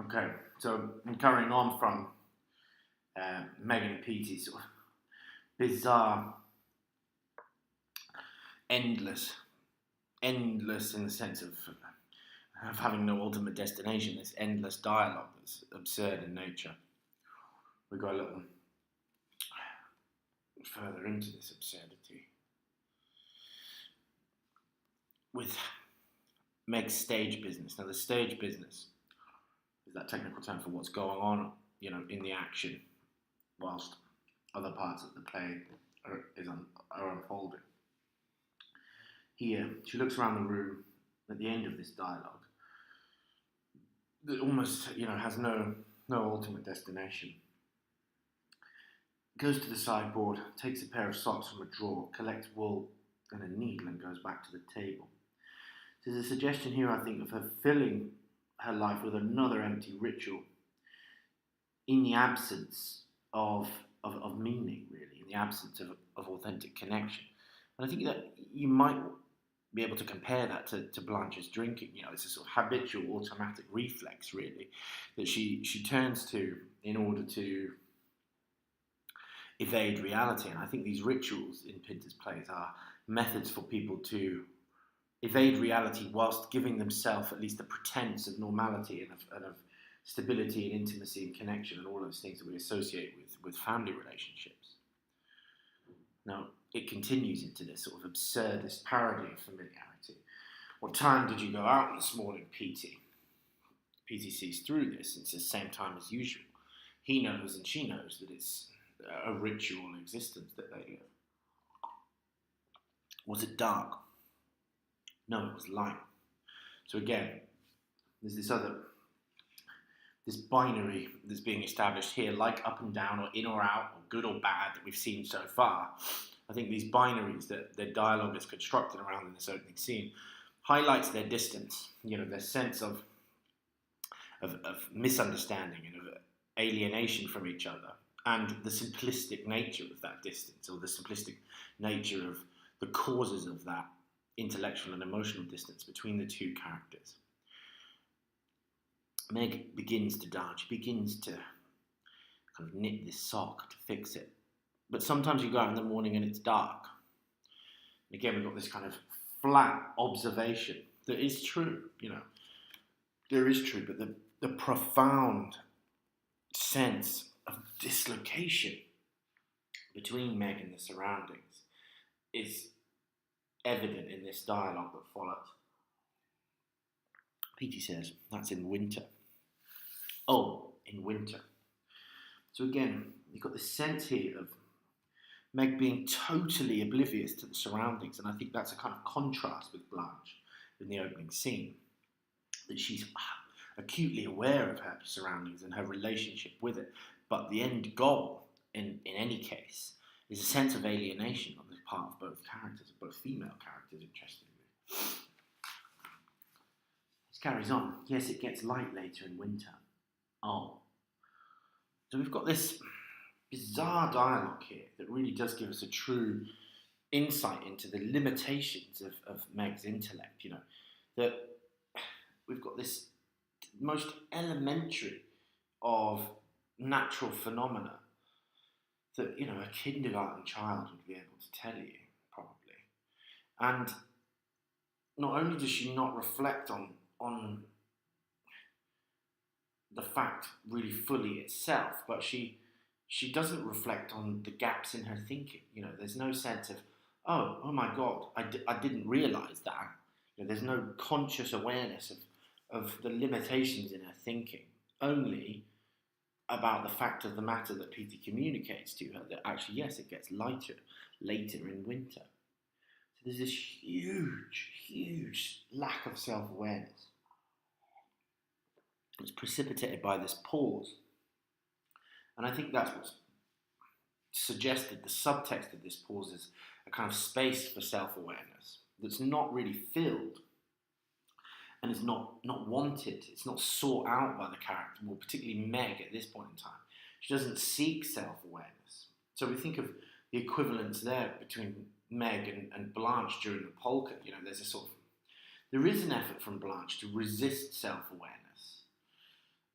Okay, so I'm carrying on from Meg and Petey's sort of bizarre, endless, endless in the sense of having no ultimate destination, this endless dialogue that's absurd in nature. We go a little further into this absurdity with Meg's stage business. Now, the stage business is that technical term for what's going on, in the action, whilst other parts of the play are unfolding. Here, she looks around the room at the end of this dialogue that almost, has no ultimate destination. Goes to the sideboard, takes a pair of socks from a drawer, collects wool and a needle, and goes back to the table. There's a suggestion here, I think, of her filling her life with another empty ritual in the absence of meaning, really, in the absence of authentic connection. And I think that you might be able to compare that to Blanche's drinking. It's a sort of habitual, automatic reflex, really, that she turns to in order to evade reality. And I think these rituals in Pinter's plays are methods for people to evade reality whilst giving themselves at least a pretense of normality and of stability and intimacy and connection and all those things that we associate with family relationships. Now, it continues into this sort of absurdist parody of familiarity. What time did you go out this morning, Petey? Petey sees through this. It's the same time as usual. He knows and she knows that it's a ritual existence that they live. Was it dark? No, it was light. So again, there's this binary that's being established here, like up and down, or in or out, or good or bad, that we've seen so far. I think these binaries that their dialogue is constructed around in this opening scene highlights their distance, their sense of misunderstanding and of alienation from each other, and the simplistic nature of that distance, or the simplistic nature of the causes of that intellectual and emotional distance between the two characters. Meg begins to dance. She begins to kind of knit this sock to fix it. But sometimes you go out in the morning and it's dark. And again, we've got this kind of flat observation that is true, There is true, but the profound sense of dislocation between Meg and the surroundings is evident in this dialogue that follows. Petey says, that's in winter. Oh, in winter. So again, you've got this sense here of Meg being totally oblivious to the surroundings, and I think that's a kind of contrast with Blanche in the opening scene, that she's acutely aware of her surroundings and her relationship with it, but the end goal, in any case, is a sense of alienation on the part of both characters, both female characters, interestingly. This carries on. Yes, it gets light later in winter. Oh. So we've got this bizarre dialogue here that really does give us a true insight into the limitations of Meg's intellect, that we've got this most elementary of natural phenomena that, a kindergarten child would be able to tell you, probably. And not only does she not reflect on the fact really fully itself, but she doesn't reflect on the gaps in her thinking. There's no sense of, oh my God, I didn't realise that. There's no conscious awareness of the limitations in her thinking, only about the fact of the matter that Petey communicates to her, that actually, yes, it gets lighter later in winter. So there's this huge, huge lack of self-awareness. It's precipitated by this pause. And I think that's what's suggested. The subtext of this pause is a kind of space for self-awareness that's not really filled and is not wanted. It's not sought out by the character, more particularly Meg at this point in time. She doesn't seek self-awareness. So we think of the equivalence there between Meg and Blanche during the polka. There is an effort from Blanche to resist self-awareness.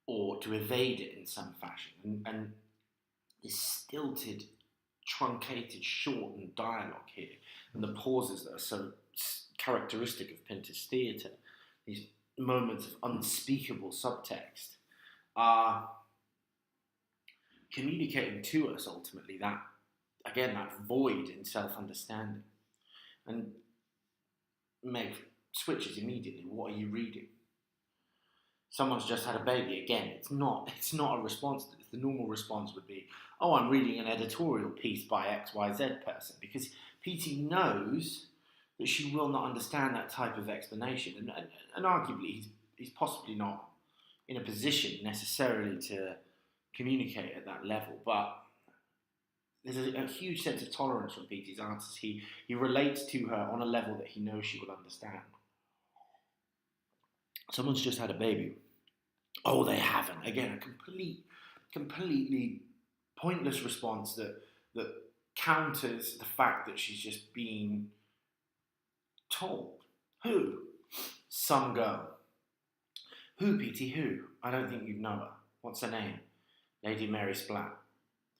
or to evade it in some fashion. And this stilted, truncated, shortened dialogue here, and the pauses that are so characteristic of Pinter's theatre, these moments of unspeakable subtext, are communicating to us ultimately that, again, that void in self-understanding. And Meg switches immediately. What are you reading? Someone's just had a baby. Again, it's not a response to this. The normal response would be, oh, I'm reading an editorial piece by XYZ person, because Petey knows that she will not understand that type of explanation, and arguably he's possibly not in a position necessarily to communicate at that level, but there's a huge sense of tolerance from Petey's answers. He relates to her on a level that he knows she will understand. Someone's just had a baby. Oh, they haven't. Again, a completely pointless response that counters the fact that she's just been told. Who? Some girl. Who, Petey? Who? I don't think you know her. What's her name? Lady Mary Splat.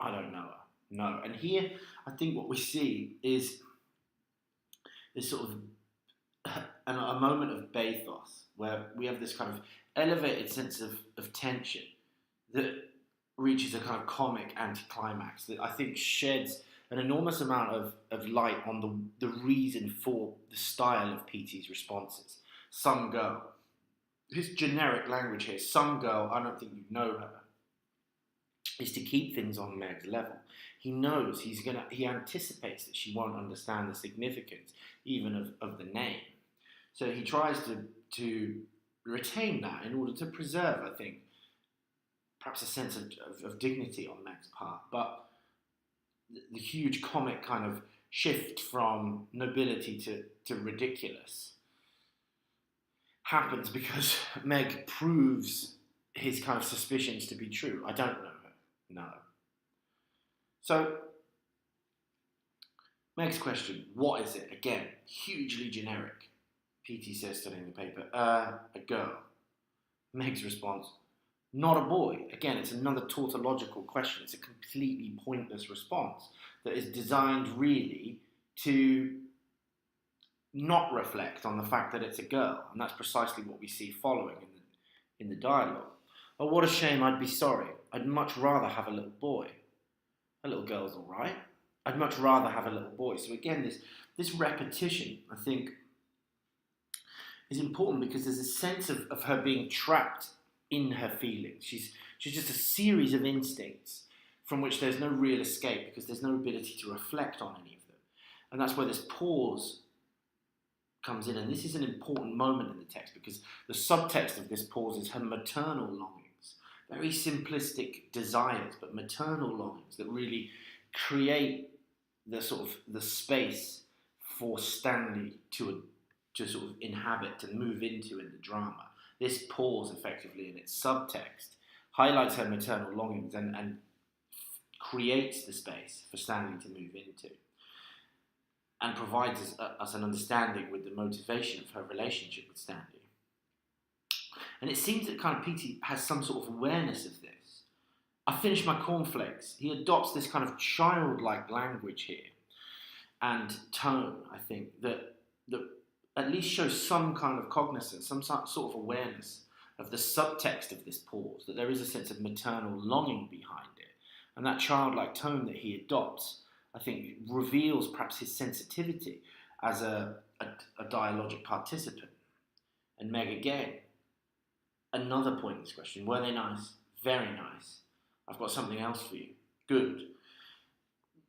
I don't know her. No. And here, I think what we see is this sort of a moment of bathos, where we have this kind of elevated sense of tension that reaches a kind of comic anticlimax that I think sheds an enormous amount of light on the reason for the style of Petey's responses. Some girl. His generic language here, some girl, I don't think you know her, is to keep things on Meg's level. He knows he anticipates that she won't understand the significance even of the name. So he tries to retain that in order to preserve, I think, perhaps a sense of dignity on Meg's part. But the huge comic kind of shift from nobility to ridiculous happens because Meg proves his kind of suspicions to be true. I don't know her. No. So, Meg's question, what is it? Again, hugely generic. Petey says, studying the paper, a girl. Meg's response, not a boy. Again, it's another tautological question. It's a completely pointless response that is designed really to not reflect on the fact that it's a girl. And that's precisely what we see following in the dialogue. Oh, what a shame, I'd be sorry. I'd much rather have a little boy. A little girl's all right. I'd much rather have a little boy. So again, this repetition, I think, is important because there's a sense of her being trapped in her feelings. She's just a series of instincts from which there's no real escape because there's no ability to reflect on any of them. And that's where this pause comes in. And this is an important moment in the text because the subtext of this pause is her maternal longings. Very simplistic desires, but maternal longings that really create the sort of the space for Stanley to sort of inhabit, to move into in the drama. This pause, effectively, in its subtext, highlights her maternal longings and creates the space for Stanley to move into, and provides us an understanding with the motivation of her relationship with Stanley. And it seems that kind of Petey has some sort of awareness of this. I finished my cornflakes. He adopts this kind of childlike language here and tone, I think, that at least shows some kind of cognizance, some sort of awareness of the subtext of this pause, that there is a sense of maternal longing behind it. And that childlike tone that he adopts, I think, reveals perhaps his sensitivity as a dialogic participant. And Meg, again, another point in this question. Were they nice? Very nice. I've got something else for you. Good.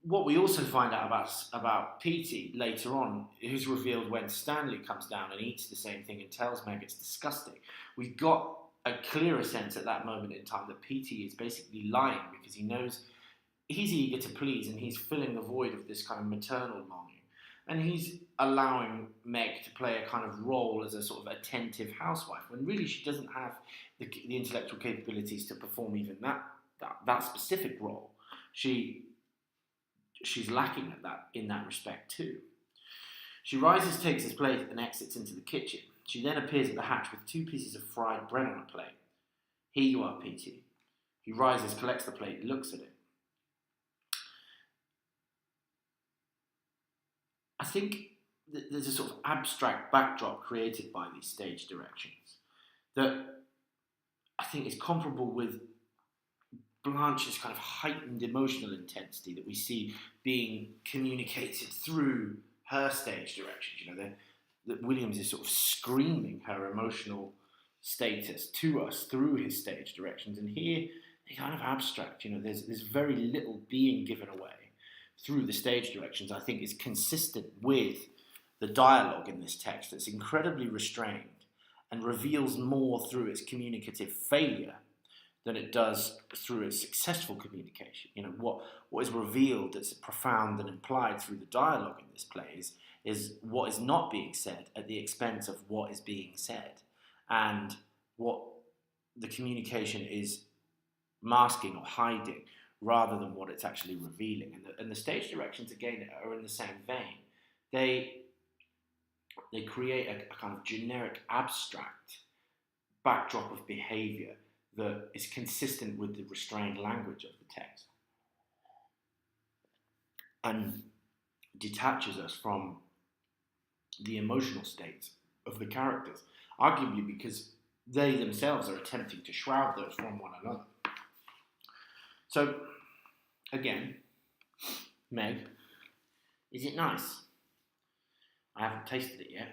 What we also find out about Petey later on is revealed when Stanley comes down and eats the same thing and tells Meg it's disgusting. We've got a clearer sense at that moment in time that Petey is basically lying because he knows he's eager to please and he's filling the void of this kind of maternal longing. And he's allowing Meg to play a kind of role as a sort of attentive housewife when really she doesn't have the intellectual capabilities to perform even that specific role. She's lacking at that in that respect too. She rises, takes his plate, and exits into the kitchen. She then appears at the hatch with 2 pieces of fried bread on a plate. Here you are, Petey. He rises, collects the plate, looks at it. I think that there's a sort of abstract backdrop created by these stage directions that I think is comparable with Blanche's kind of heightened emotional intensity that we see being communicated through her stage directions. You know, that Williams is sort of screaming her emotional status to us through his stage directions, and here they kind of abstract. You know, there's very little being given away through the stage directions. I think is consistent with the dialogue in this text that's incredibly restrained and reveals more through its communicative failure than it does through its successful communication. You know, what is revealed that's profound and implied through the dialogue in this play is what is not being said at the expense of what is being said, and what the communication is masking or hiding rather than what it's actually revealing. And the stage directions, again, are in the same vein. They create a kind of generic, abstract backdrop of behaviour that is consistent with the restrained language of the text and detaches us from the emotional states of the characters, arguably because they themselves are attempting to shroud those from one another. So, again, Meg, is it nice? I haven't tasted it yet.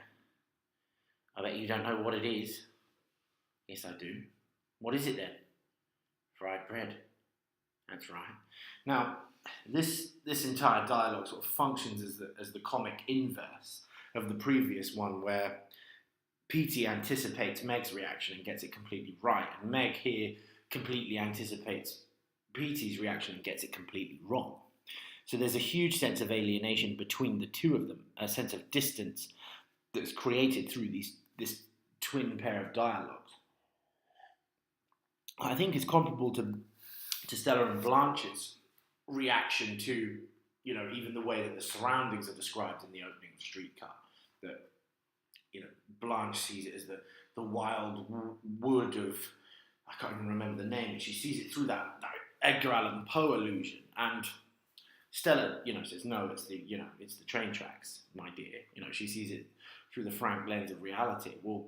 I bet you don't know what it is. Yes, I do. What is it then? Fried bread. That's right. Now, this entire dialogue sort of functions as the comic inverse of the previous one, where Petey anticipates Meg's reaction and gets it completely right, and Meg here completely anticipates Petey's reaction and gets it completely wrong. So there's a huge sense of alienation between the two of them, a sense of distance that's created through this twin pair of dialogues. I think it's comparable to Stella and Blanche's reaction to, you know, even the way that the surroundings are described in the opening of Streetcar. That, you know, Blanche sees it as the wild wood of, I can't even remember the name, but she sees it through that Edgar Allan Poe illusion, and Stella, you know, says no, it's the train tracks, my dear. You know, she sees it through the frank lens of reality. Well,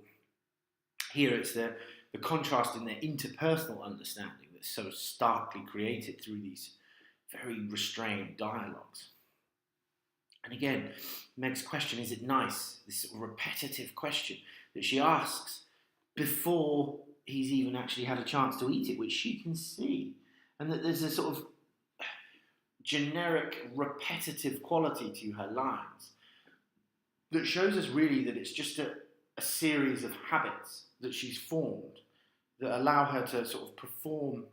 here it's the contrast in their interpersonal understanding that's so starkly created through these very restrained dialogues. And again, Meg's question, is it nice? This sort of repetitive question that she asks before he's even actually had a chance to eat it, which she can see. And that there's a sort of generic, repetitive quality to her lines that shows us really that it's just a series of habits that she's formed that allow her to sort of perform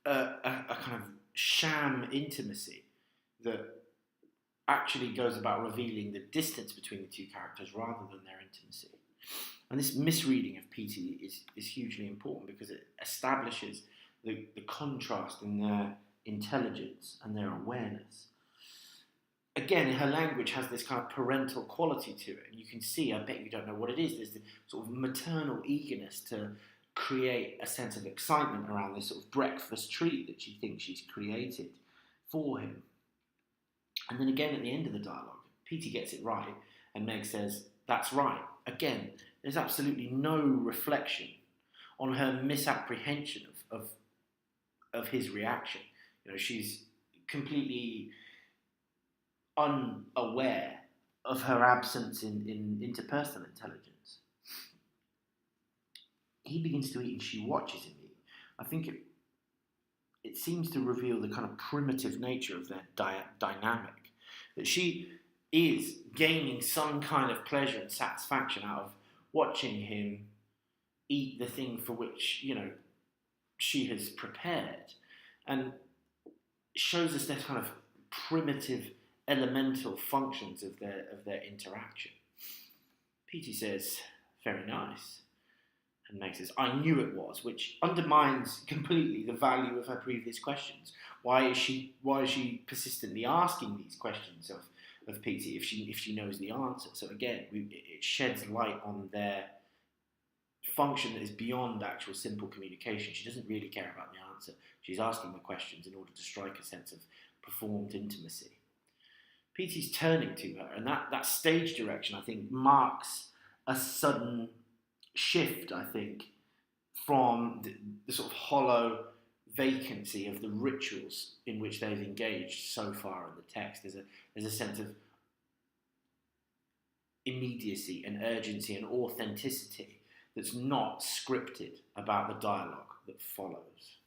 a kind of sham intimacy that actually goes about revealing the distance between the two characters rather than their intimacy. And this misreading of Petey is hugely important because it establishes the contrast in their intelligence and their awareness. Again, her language has this kind of parental quality to it, and you can see, I bet you don't know what it is, there's this sort of maternal eagerness to create a sense of excitement around this sort of breakfast treat that she thinks she's created for him. And then again at the end of the dialogue, Petey gets it right, and Meg says, that's right. Again, there's absolutely no reflection on her misapprehension of his reaction. You know, she's completely unaware of her absence in interpersonal intelligence. He begins to eat and she watches him eat. I think it seems to reveal the kind of primitive nature of their dynamic. That she is gaining some kind of pleasure and satisfaction out of watching him eat the thing for which, you know, she has prepared. And shows us their kind of primitive, elemental functions of their interaction. Petey says, very nice. And Meg says, I knew it was, which undermines completely the value of her previous questions. Why is she persistently asking these questions of Petey if she knows the answer? So again, it sheds light on their function that is beyond actual simple communication. She doesn't really care about the answer. She's asking the questions in order to strike a sense of performed intimacy. Petey's turning to her, and that stage direction, I think, marks a sudden shift, I think, from the sort of hollow vacancy of the rituals in which they've engaged so far in the text. There's a sense of immediacy and urgency and authenticity that's not scripted about the dialogue that follows.